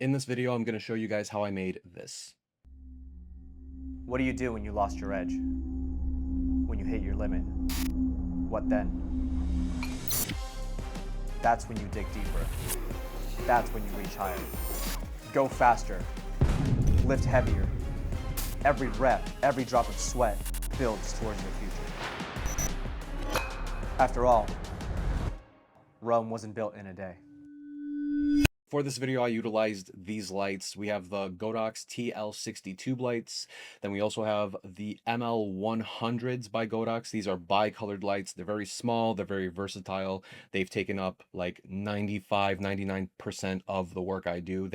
In this video, I'm going to show you guys how I made this. What do you do when you lost your edge? When you hit your limit? What then? That's when you dig deeper. That's when you reach higher. Go faster. Lift heavier. Every rep, every drop of sweat builds towards your future. After all, Rome wasn't built in a day. For this video, I utilized these lights. We have the Godox TL60 lights. Then we also have the ML100s by Godox. These are bi-colored lights. They're very small. They're very versatile. They've taken up like 95, 99% of the work I do.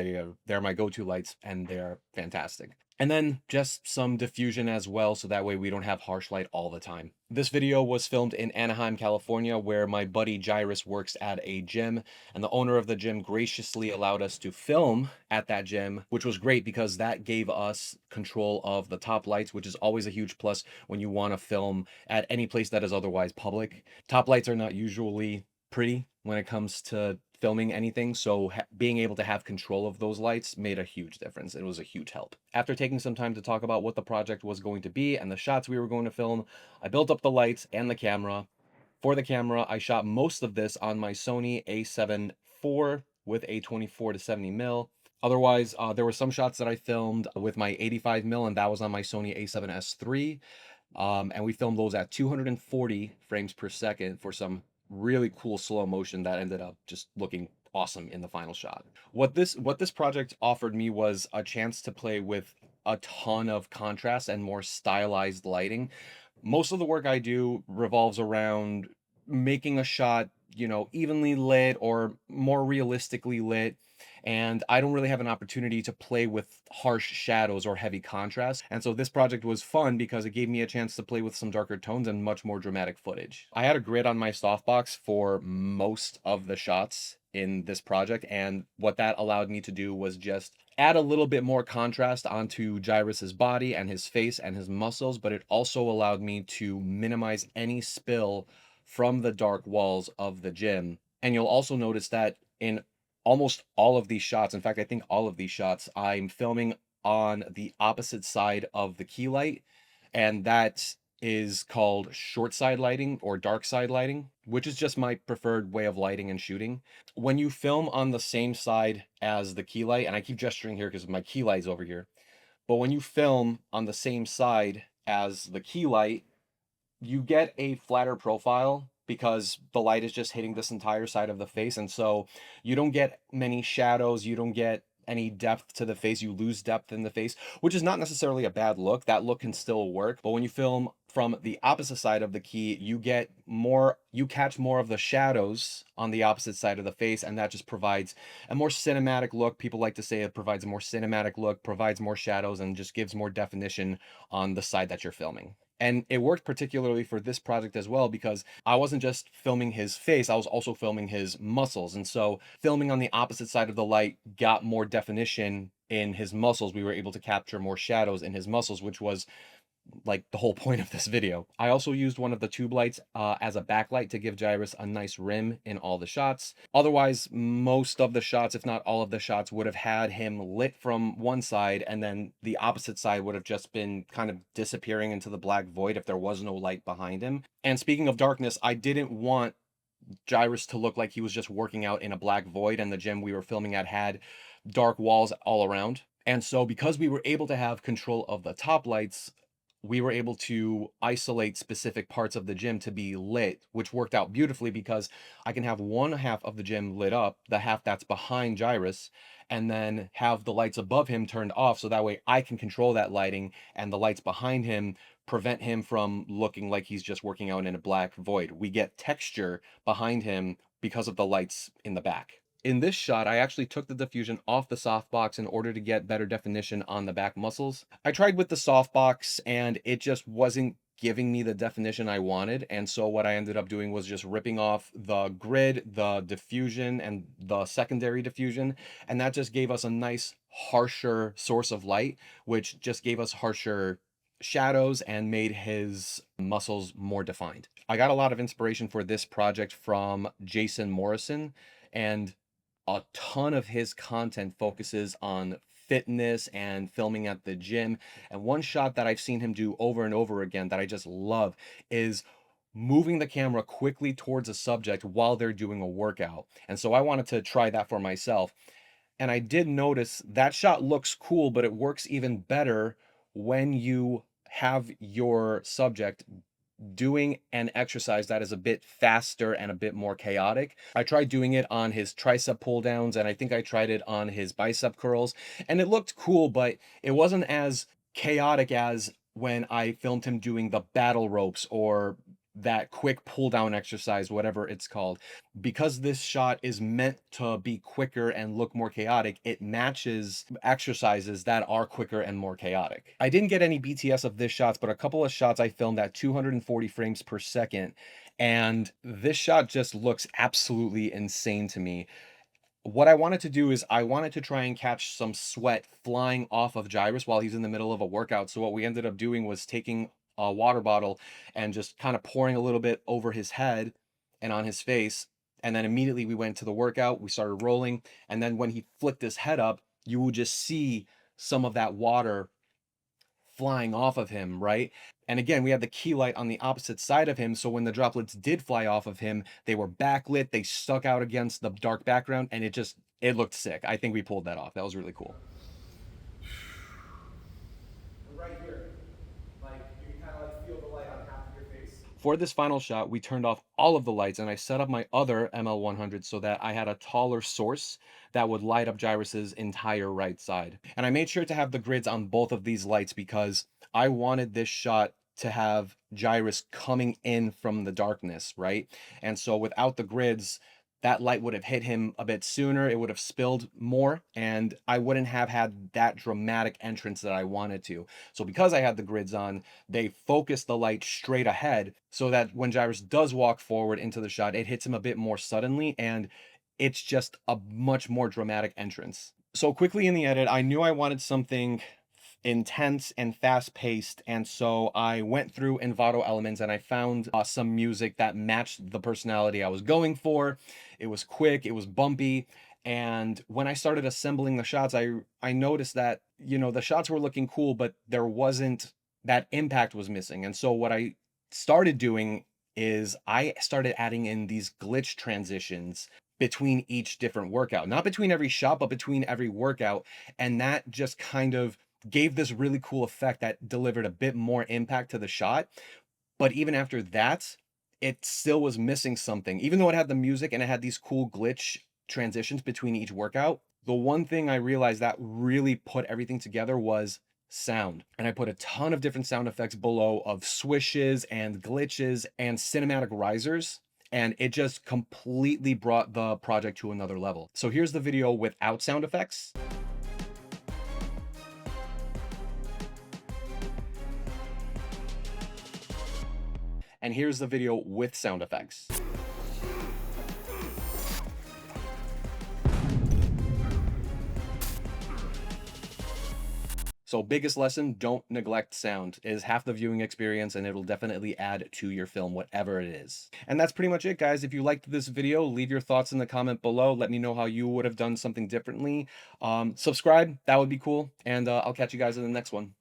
They're my go-to lights and they're fantastic. And then just some diffusion as well, so that way we don't have harsh light all the time. This video was filmed in Anaheim, California, where my buddy Jairus works at a gym, and the owner of the gym graciously allowed us to film at that gym, which was great because that gave us control of the top lights, which is always a huge plus when you want to film at any place that is otherwise public. Top lights are not usually pretty when it comes to filming anything, so being able to have control of those lights made a huge difference. It was a huge help. After taking some time to talk about what the project was going to be and the shots we were going to film, I built up the lights and the camera. For the camera, I shot most of this on my Sony a7 IV with a 24 to 70 mil. Otherwise, there were some shots that I filmed with my 85 mil, and that was on my Sony a7S III. And we filmed those at 240 frames per second for some really cool slow motion that ended up just looking awesome in the final shot. What this project offered me was a chance to play with a ton of contrast and more stylized lighting. Most of the work I do revolves around making a shot, evenly lit or more realistically lit, and I don't really have an opportunity to play with harsh shadows or heavy contrast. And so this project was fun because it gave me a chance to play with some darker tones and much more dramatic footage. I had a grid on my softbox for most of the shots in this project, and what that allowed me to do was just add a little bit more contrast onto Jairus's body and his face and his muscles, but it also allowed me to minimize any spill from the dark walls of the gym. And you'll also notice that in almost all of these shots, in fact, I think all of these shots, I'm filming on the opposite side of the key light, and that is called short side lighting or dark side lighting, which is just my preferred way of lighting and shooting. When you film on the same side as the key light, and I keep gesturing here because my key light is over here, but when you film on the same side as the key light, you get a flatter profile because the light is just hitting this entire side of the face. And so you don't get many shadows, you don't get any depth to the face, you lose depth in the face, which is not necessarily a bad look. That look can still work. But when you film from the opposite side of the key, you catch more of the shadows on the opposite side of the face, and that just provides a more cinematic look. People like to say it provides a more cinematic look, provides more shadows, and just gives more definition on the side that you're filming. And it worked particularly for this project as well because I wasn't just filming his face, I was also filming his muscles. And so filming on the opposite side of the light got more definition in his muscles. We were able to capture more shadows in his muscles, which was like the whole point of this video. I also used one of the tube lights as a backlight to give Jairus a nice rim in all the shots. Otherwise, most of the shots, if not all of the shots, would have had him lit from one side, and then the opposite side would have just been kind of disappearing into the black void if there was no light behind him. And speaking of darkness, I didn't want Jairus to look like he was just working out in a black void, and the gym we were filming at had dark walls all around. And so because we were able to have control of the top lights, we were able to isolate specific parts of the gym to be lit, which worked out beautifully because I can have one half of the gym lit up, the half that's behind Jairus, and then have the lights above him turned off. So that way I can control that lighting, and the lights behind him prevent him from looking like he's just working out in a black void. We get texture behind him because of the lights in the back. In this shot, I actually took the diffusion off the softbox in order to get better definition on the back muscles. I tried with the softbox and it just wasn't giving me the definition I wanted. And so what I ended up doing was just ripping off the grid, the diffusion, and the secondary diffusion. And that just gave us a nice, harsher source of light, which just gave us harsher shadows and made his muscles more defined. I got a lot of inspiration for this project from Jason Morrison, and a ton of his content focuses on fitness and filming at the gym. And one shot that I've seen him do over and over again that I just love is moving the camera quickly towards a subject while they're doing a workout. And so I wanted to try that for myself. And I did notice that shot looks cool, but it works even better when you have your subject doing an exercise that is a bit faster and a bit more chaotic. I tried doing it on his tricep pull downs, and I think I tried it on his bicep curls, and it looked cool, but it wasn't as chaotic as when I filmed him doing the battle ropes or that quick pull down exercise, whatever it's called. Because this shot is meant to be quicker and look more chaotic, it matches exercises that are quicker and more chaotic. I didn't get any BTS of this shots, but a couple of shots I filmed at 240 frames per second, and this shot just looks absolutely insane to me. What I wanted to do is I wanted to try and catch some sweat flying off of Gyrus while he's in the middle of a workout. So what we ended up doing was taking a water bottle and just kind of pouring a little bit over his head and on his face. And then immediately we went to the workout, we started rolling. And then when he flipped his head up, you would just see some of that water flying off of him, right? And again, we had the key light on the opposite side of him, so when the droplets did fly off of him, they were backlit, they stuck out against the dark background, and it looked sick. I think we pulled that off. That was really cool. Right here, like you can kind of like feel the light on half of your face. For this final shot, we turned off all of the lights and I set up my other ML100 so that I had a taller source that would light up Gyrus's entire right side. And I made sure to have the grids on both of these lights because I wanted this shot to have Gyrus coming in from the darkness, right? And so without the grids, that light would have hit him a bit sooner, it would have spilled more, and I wouldn't have had that dramatic entrance that I wanted to. So because I had the grids on, they focused the light straight ahead so that when Gyrus does walk forward into the shot, it hits him a bit more suddenly, and it's just a much more dramatic entrance. So quickly in the edit, I knew I wanted something intense and fast paced, and so I went through Envato Elements and I found some music that matched the personality I was going for. It was quick, it was bumpy, and when I started assembling the shots, I noticed that, you know, the shots were looking cool, but there wasn't, that impact was missing. And so what I started doing is I started adding in these glitch transitions between each different workout, not between every shot, but between every workout. And that just kind of gave this really cool effect that delivered a bit more impact to the shot. But even after that, it still was missing something. Even though it had the music and it had these cool glitch transitions between each workout, the one thing I realized that really put everything together was sound. And I put a ton of different sound effects below of swishes and glitches and cinematic risers. And it just completely brought the project to another level. So here's the video without sound effects. And here's the video with sound effects. So biggest lesson, don't neglect sound. It is half the viewing experience and it'll definitely add to your film, whatever it is. And that's pretty much it, guys. If you liked this video, leave your thoughts in the comment below. Let me know how you would have done something differently. Subscribe, that would be cool. And I'll catch you guys in the next one.